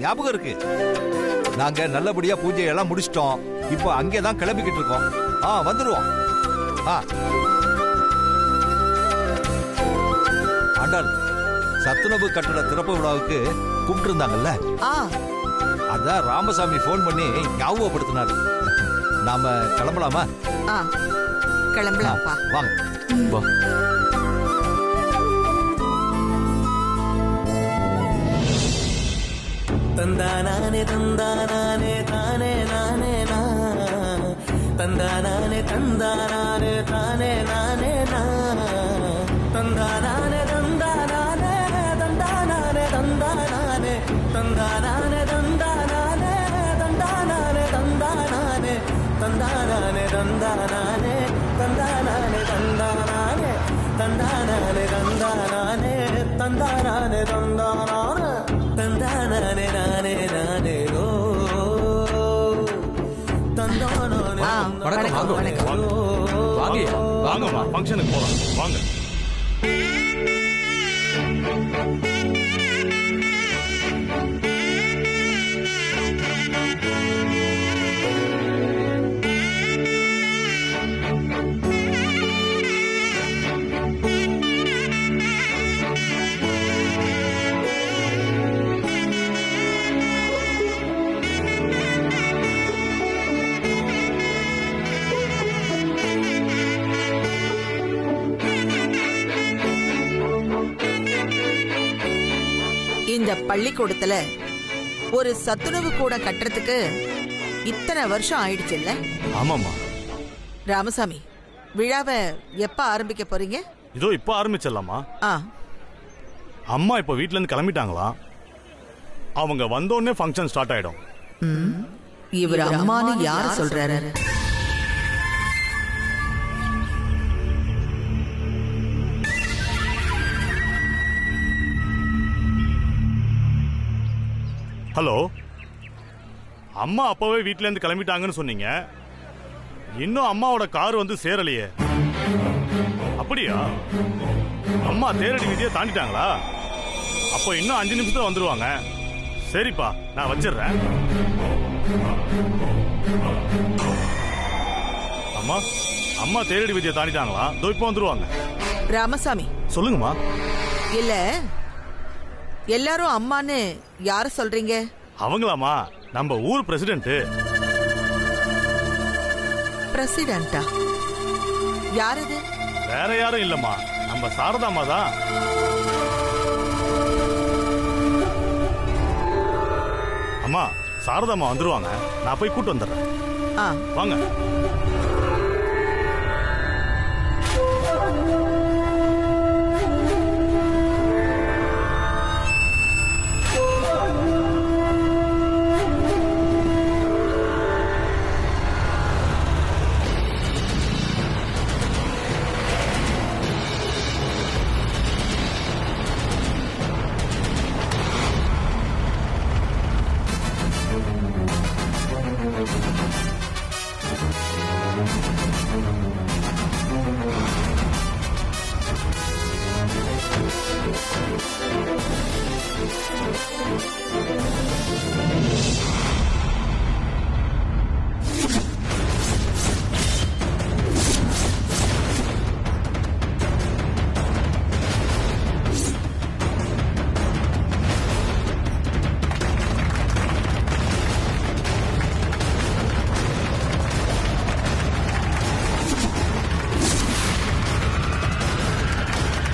ஞாபகம் இருக்கு. நாங்க நல்லபடியா பூஜையெல்லாம் முடிச்சிட்டோம். இப்போ அங்கேதான் கிளம்பிக்கிட்டு இருக்கோம். வந்துருவோம். ஆண்டாள், சத்துணவு கட்டட திறப்பு விழாவுக்கு கூப்பிட்டு இருந்தாங்கல்ல, அதான் ராமசாமி போன் பண்ணி ஞாபகப்படுத்தினாரு. நாம கிளம்பலாமா? கிளம்பலாம். வாங்க. தந்தானே தந்தானே தானே நானே நான் தந்தானே தந்தானே தானே நானே நான் தந்தானே தந்தானே தந்தானே தந்தானே தந்தானே தந்தானே தந்தானே தந்தானே தந்தானே தந்தானே தந்தானே தந்தானே தந்தானே தந்தானே தந்தானே தந்தானே தந்தானே நானே நானே ஓ தந்தானே. வாங்கம்மா, ஃபங்க்ஷனுக்கு போலாம் வாங்க. இந்த பள்ளிக்கூடத்துல ஒரு சத்துணவு கூட கட்டுறதுக்கு இத்தனை வருஷம் ஆயிடுச்சு இல்ல? ஆமாமா. ராமசாமி, விழாவை எப்ப ஆரம்பிக்க போறீங்க? இதோ இப்ப ஆரம்பிச்சிடலாமா? அம்மா இப்ப வீட்ல இருந்து கிளம்பிட்டாங்களா? அவங்க வந்தோடனே ஃபங்க்ஷன் ஸ்டார்ட் ஆயிடும். இவர் அம்மான்னு யார சொல்றாரு? ஹலோ, அம்மா அப்பவே வீட்ல இருந்து கிளம்பிட்டாங்கன்னு சொன்னீங்க. இன்னும் அம்மாவோட கார் வந்து சேரலையே. அப்படியா? அம்மா தேரடி வீதியை தாண்டிட்டாங்களா? அப்போ இன்னும் 5 நிமிஷத்துல வந்துருவாங்க. சரிப்பா, நான் வச்சிடுறேன். அம்மா அம்மா தேரடி வீதியை தாண்டிட்டாங்களா? இதோ இப்போ வந்துருவாங்க. ராமசாமி, சொல்லுங்கம்மா. இல்ல, எல்லாரும் அம்மான்னு யார சொல்றீங்க? அவங்களாமா, நம்ம ஊர் பிரசிடென்ட். பிரசிடென்டா? யாரது? வேற யாரும் இல்லம்மா, நம்ம சாரதாமா தான். அம்மா, சாரதாமா வந்துருவாங்க. நான் போய் கூட்டு வந்துடுறேன். வாங்க.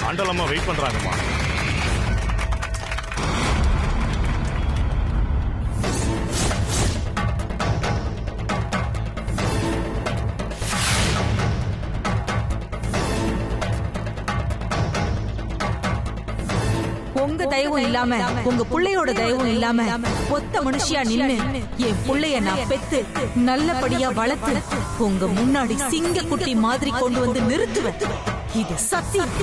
ஆண்டலம்மா வெயிட் பண்றாங்கம்மா. உங்க தயவும் இல்லாம, உங்க புள்ளையோட தயவும் இல்லாம ஒத்த மனுஷியா நின்னு என் புள்ளைய நான் பெத்து நல்லபடியா வளர்த்து உங்க முன்னாடி சிங்க குட்டி மாதிரி கொண்டு வந்து நிறுத்துவேன். இது சத்தியம்.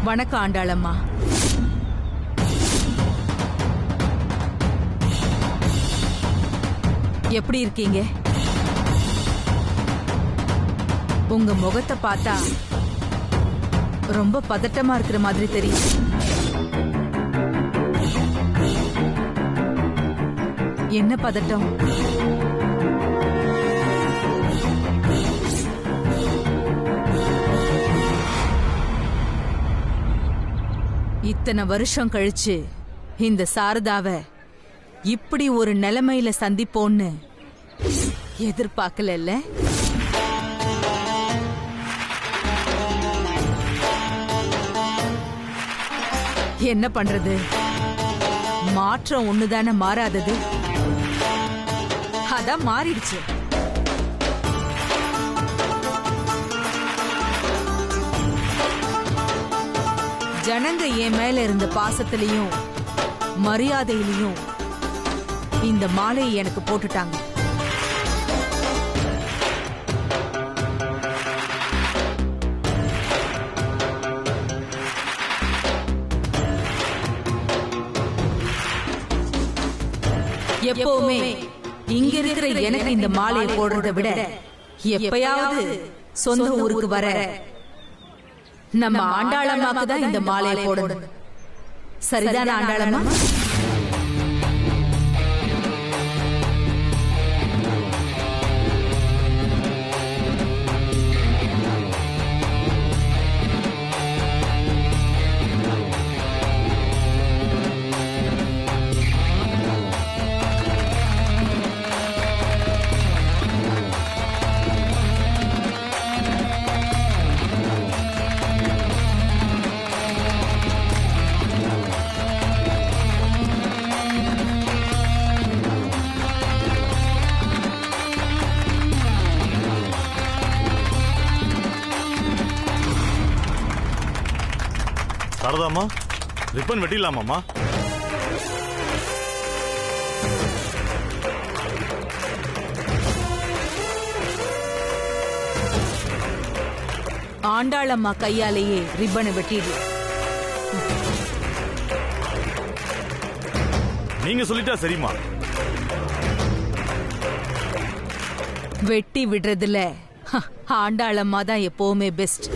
வணக்கம் ஆண்டாளம்மா. எப்படி இருக்கீங்க? உங்க முகத்தை பார்த்தா ரொம்ப பதட்டமா இருக்கிற மாதிரி தெரியும். என்ன பதட்டம்? இத்தனை வருஷம் கழிச்சு இந்த சாரதாவை இப்படி ஒரு நிலைமையில சந்திப்போன்னு எதிர்பார்க்கல. என்ன பண்றது? மாற்றம் ஒண்ணுதானே மாறாதது. அதான் மாறிடுச்சு. ஜனங்க என் மேல இருந்த பாசத்திலையும் மரியாதையிலையும் இந்த மாலையை எனக்கு போட்டுட்டாங்க. எப்பவுமே இங்க இருக்கிற எனக்கு இந்த மாலையை போடுறதை விட எப்பயாவது சொந்த ஊருக்கு வர நம்ம ஆண்டாளம்மாக்கு தான் இந்த மாலையை போடணும். சரிதான் ஆண்டாளம்மா? சாரதாம்மா, ரிப்பன் வெட்டிடலாமாம்மா? ஆண்டாளம்மா கையாலேயே ரிப்பனை வெட்டிடு. நீங்க சொல்லிட்டா சரிம்மா. வெட்டி விடுறதுல ஆண்டாளம்மா தான் எப்பவுமே பெஸ்ட்.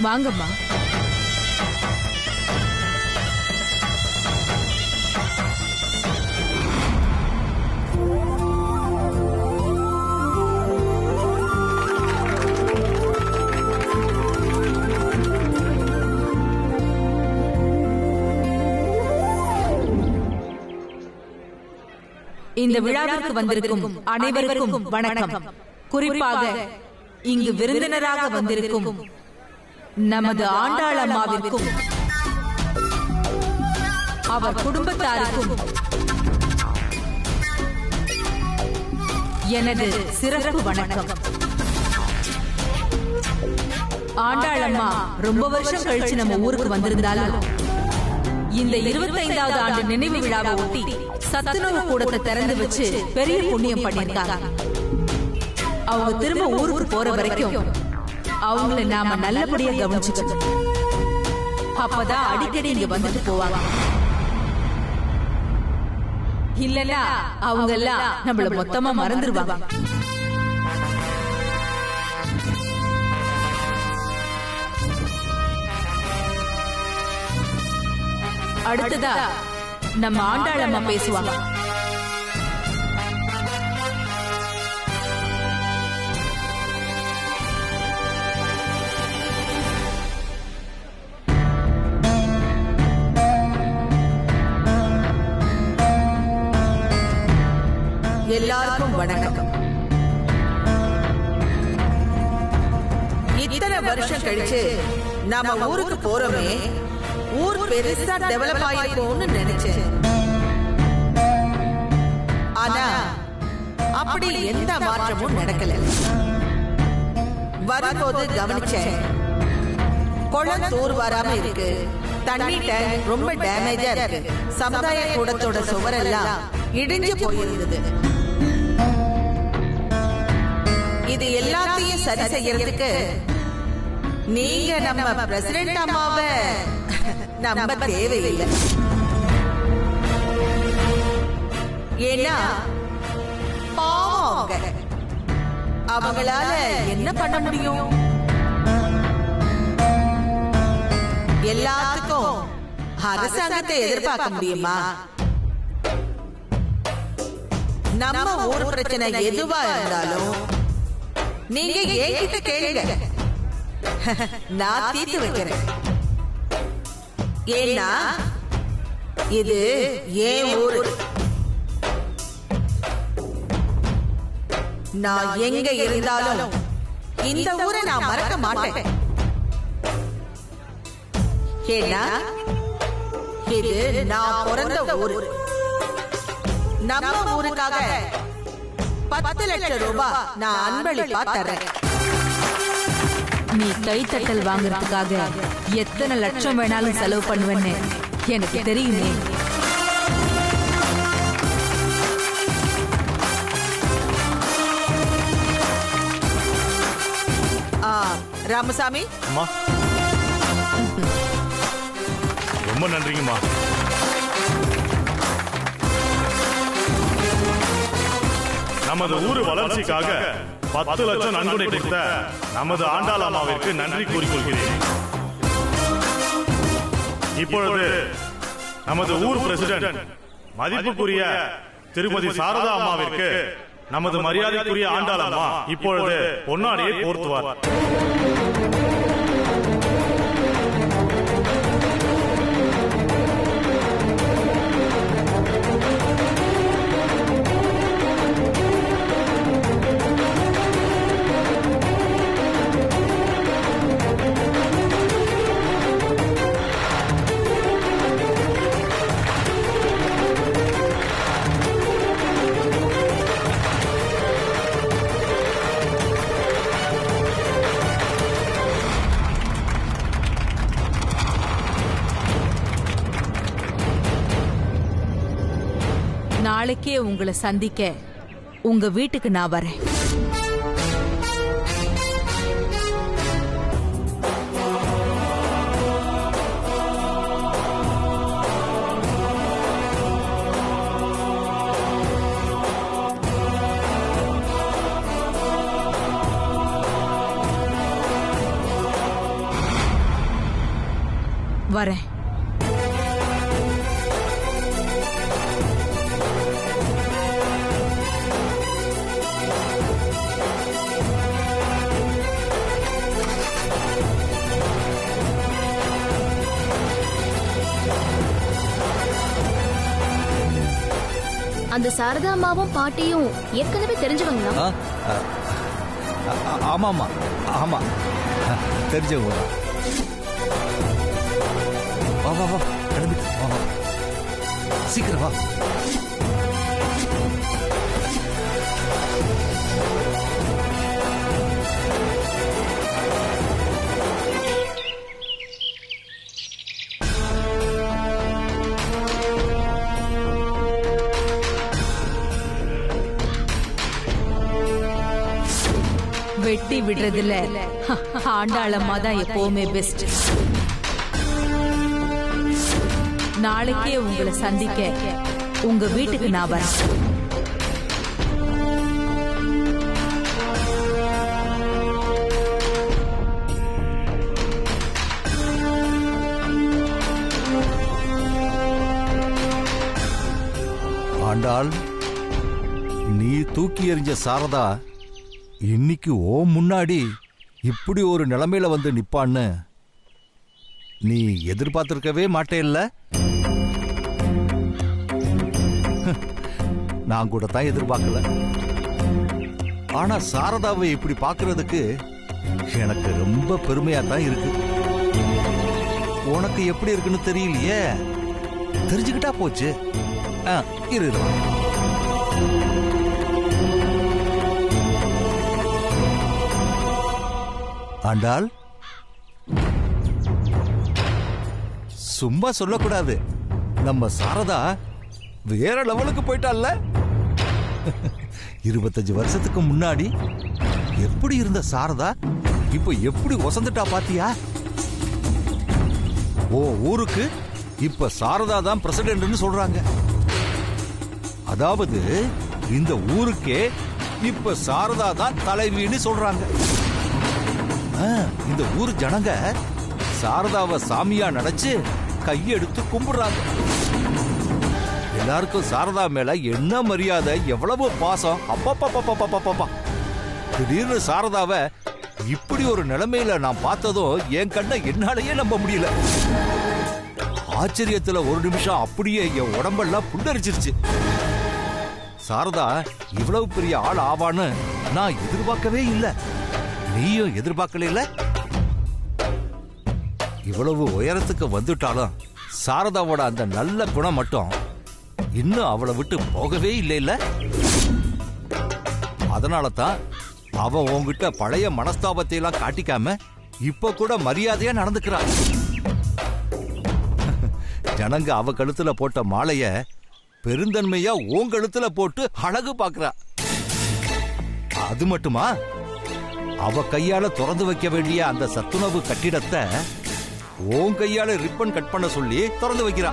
வாங்கம்மா. இந்த விழாவிற்கு வந்திருக்கும் அனைவருக்கும் வணக்கம். குறிப்பாக இங்கு விருந்தினராக வந்திருக்கும் நமது ஆண்டாளம்மாவிற்கும் அவர் குடும்பத்தாருக்கும் எனது சிறப்பு வணக்கம். ஆண்டாளம்மா ரொம்ப வருஷம் கழிச்சு நம்ம ஊருக்கு வந்திருந்தாலும் இந்த 25வது ஆண்டு நினைவு விழாவை ஒட்டி சத்துணவு கூடத்தை திறந்து வச்சு பெரிய புண்ணியம் பண்ணிருக்காங்க. அவங்க திரும்ப ஊருக்கு போற வரைக்கும் அவங்கள நாம நல்லபடியா கவனிச்சுக்கணும். அப்பதான் அடிக்கடி இங்க வந்துட்டு போவாங்க. இல்லன்னா அவங்க எல்லாம் நம்மள மொத்தமா மறந்துருவாங்க. அடுத்ததா நம்ம ஆண்டாளம்மா பேசுவாங்க. எல்லாருக்கும் வணக்கம். இத்தனை வருஷம் கழிச்சு நாம ஊருக்கு போறோமே, ஊர் பெருசா டெவலப் ஆயிருக்கும்னு நினைச்சேன். ஆனா அப்படி எந்த மாற்றமும் நடக்கல. வரும்போது கவனிச்சேன், குளம் தூர் வராம இருக்கு, தண்ணி டேங்க் ரொம்ப டேமேஜா இருக்கு, சமுதாய கூடத்தோட சுவரெல்லாம் இடிஞ்சு போயிருந்தது. இது எல்லாத்தையும் சரி செய்யறதுக்கு நீங்க நம்ம பிரசிடென்ட் அம்மாவை நம்ப தேவையில்லை. ஏன்னா பாவம் அவங்களால என்ன பண்ண முடியும்? எல்லாத்துக்கும் அரசாங்கத்தை எதிர்பார்க்க முடியுமா? நம்ம ஊர் பிரச்சனை எதுவா இருந்தாலும் நீங்க என்கிட்ட கேளுங்க, நான் தீர்த்து வைக்கிறேன். ஏன்னா இது ஏன் ஊரு. நான் எங்க இருந்தாலும் இந்த ஊரை நான் மறக்க மாட்டேன். ஏன்னா இது நான் பிறந்த ஊரு. நம்ம ஊருக்காக 10 லட்சம் ரூபாய் நான் அன்பளிப்பா தரேன். நீ கைத்தட்டல் வாங்குறதுக்காக எத்தனை லட்சம் வேணாலும் செலவு பண்ணுவேன்னு எனக்கு தெரியுமே. ராமசாமி, அம்மா ரொம்ப நன்றிங்கம்மா. நமது ஊர் வளர்ச்சிக்காக 10 லட்சம் நன்கொடை கொடுத்த நமது ஆண்டாள் அம்மாவிற்கு நன்றி கூறிக்கொள்கிறேன். இப்பொழுது நமது ஊர் பிரசிடென்ட் மதிப்புக்குரிய திருமதி சாரதா அம்மாவிற்கு நமது மரியாதைக்குரிய ஆண்டாள் அம்மா இப்பொழுது பொன்னாடியை போர்த்துவார். நாளைக்கே உங்களை சந்திக்க உங்க வீட்டுக்கு நான் வரேன். வரேன். அந்த சாரதா அம்மாவும் பாட்டியும் ஏற்கனவே தெரிஞ்சவங்களா? ஆமாமா, ஆமா, தெரிஞ்சவங்க. வா வா வா, கிளம்பி வா வா, சீக்கிரம் வா. வெட்டி விடுறதுல ஆண்டாளம்மா தான் எப்பவுமே பெஸ்ட். நாளைக்கே உங்களை சந்திக்க உங்க வீட்டுக்கு நான் வரேன். ஆண்டாள், நீ தூக்கி எறிஞ்ச சாரதா இன்னைக்கு ஓ முன்னாடி இப்படி ஒரு நிலைமையில வந்து நிப்பான்னு நீ எதிர்பார்த்திருக்கவே மாட்டேல்ல? நான் கூட தான் எதிர்பார்க்கல. ஆனா சாரதாவை இப்படி பார்க்கிறதுக்கு எனக்கு ரொம்ப பெருமையா தான் இருக்கு. உனக்கு எப்படி இருக்குன்னு தெரியலையே, தெரிஞ்சுக்கிட்டா போச்சு. இரு. ஆண்டாள், சும்மா சொல்லக்கூடாது. நம்ம சாரதா வேற லெவலுக்கு போயிட்டால. 25 வருஷத்துக்கு முன்னாடி எப்படி இருந்த சாரதா இப்ப எப்படி வசந்துட்டா பாத்தியா? ஓ ஊருக்கு இப்ப சாரதா தான் பிரசிடென்ட்னு சொல்றாங்க. அதாவது இந்த ஊருக்கே இப்ப சாரதா தான் தலைவின்னு சொல்றாங்க. இந்த ஊர் ஜனங்க சாரதாவை சாமியா நினைச்சு கையெடுத்து கும்பிடுறாங்க. எல்லாருக்கும் சாரதா மேல என்ன மரியாதை, எவ்வளவு பாசம்! அப்பா திடீர்னு சாரதாவை இப்படி ஒரு நிலைமையில நான் பார்த்ததும் என் கண்ணை என்னாலேயே நம்ப முடியல. ஆச்சரியத்துல ஒரு நிமிஷம் அப்படியே என் உடம்பெல்லாம் புண்டரிச்சிருச்சு. சாரதா இவ்வளவு பெரிய ஆள் ஆவான்னு நான் எதிர்பார்க்கவே இல்லை. நீயும் எதிர்பார்க்கல இல்ல? இவ்வளவு உயரத்துக்கு வந்துட்டாலும் சாரதாவோட அந்த நல்ல குணம் மட்டும் இன்னும் அவளை விட்டு போகவே இல்லை இல்ல? அதனால தான் அவ உன்கிட்ட பழைய மனஸ்தாபத்தை எல்லாம் காட்டிக்காம இப்ப கூட மரியாதையா நடந்துக்கிறான். ஜனங்க அவ கழுத்துல போட்ட மாலைய பெருந்தன்மையா உன் கழுத்துல போட்டு அழகு பாக்குறா. அது மட்டுமா, அவ கையால திறந்து வைக்க வேண்டிய அந்த சத்துணவு கட்டிடத்தை உன் கையால ரிப்பன் கட் பண்ண சொல்லி திறந்து வைக்கிறா.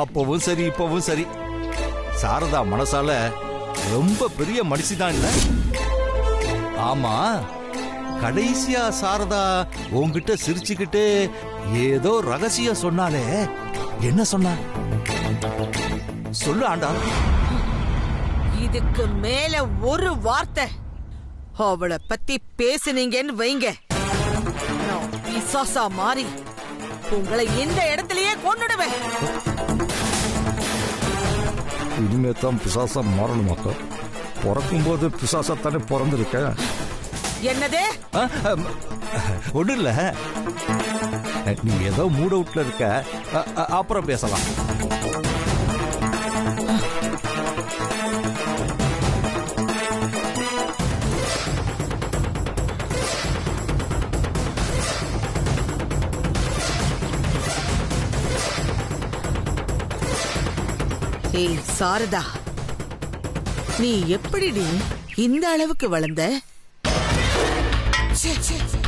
அப்பவும் சரி இப்பவும் சரி, சாரதா மனசால ரொம்ப பெரிய மனுஷிதான் இல்ல? ஆமா, கடைசியா சாரதா உன்கிட்ட சிரிச்சுக்கிட்டு ஏதோ ரகசியம் சொன்னாலே, என்ன சொன்னா சொல்லு ஆண்டா. இதுக்கு மேல ஒரு வார்த்தை அவளை பத்தி பேசுனீங்கன்னு வைங்க, நான் பிசாசா மாறி உங்களை இந்த இடத்திலேயே கொன்னுடுவேன். இனிமே தான் பிசாசா மாறணுமாக்கா? பிறக்கும் போது பிசாசாத்தானே பிறந்திருக்க. என்னது? ஒண்ணு இல்ல, நீ ஏதோ மூட் அவுட்ல இருக்க, அப்புறம் பேசலாம். ஏய் சாரதா, நீ எப்படி இந்த அளவுக்கு வளர்ந்த? ச்சே, ச்சே, ச்சே.